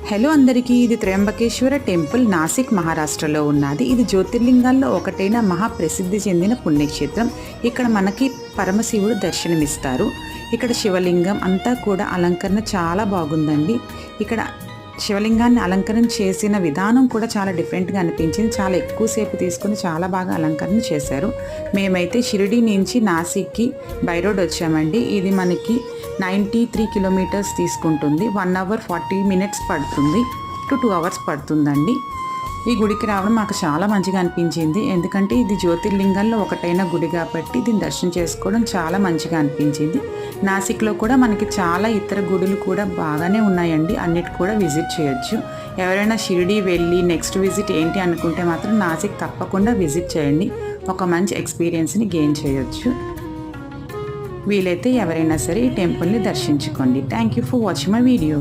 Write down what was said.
Hello అందరికీ, ఇది Trimbakeshwar temple Nashik మహారాష్ట్రలో ఉన్నది. ఇది జ్యోతిర్లింగాల్లో ఒకటైన మహాప్రసిద్ధి చెందిన పుణ్యక్షేత్రం. ఇక్కడ మనకి పరమశివుడు దర్శనమిస్తారు. ఇక్కడ శివలింగం అంతా కూడా అలంకరణ చాలా బాగుందండి. ఇక్కడ శివలింగాన్ని అలంకరణ చేసిన విధానం కూడా చాలా డిఫరెంట్గా అనిపించింది. చాలా ఎక్కువసేపు తీసుకుని చాలా బాగా అలంకరణ చేశారు. మేమైతే షిరిడి నుంచి నాసిక్కి బై రోడ్ వచ్చామండి. ఇది మనకి 93 కిలోమీటర్స్ తీసుకుంటుంది. 1 అవర్ 40 మినిట్స్ పడుతుంది టు 2 అవర్స్ పడుతుందండి. ఈ గుడికి రావడం మాకు చాలా మంచిగా అనిపించింది. ఎందుకంటే ఇది జ్యోతిర్లింగాల్లో ఒకటైన గుడి కాబట్టి దీన్ని దర్శనం చేసుకోవడం చాలా మంచిగా అనిపించింది. నాసిక్లో కూడా మనకి చాలా ఇతర గుడులు కూడా బాగానే ఉన్నాయండి. అన్నిటి కూడా విజిట్ చేయొచ్చు. ఎవరైనా షిరిడి వెళ్ళి నెక్స్ట్ విజిట్ ఏంటి అనుకుంటే మాత్రం నాసిక్ తప్పకుండా విజిట్ చేయండి. ఒక మంచి ఎక్స్పీరియన్స్ని గెయిన్ చేయొచ్చు. వీలైతే ఎవరైనా సరే ఈ టెంపుల్ని దర్శించుకోండి. Thank you for watching my video.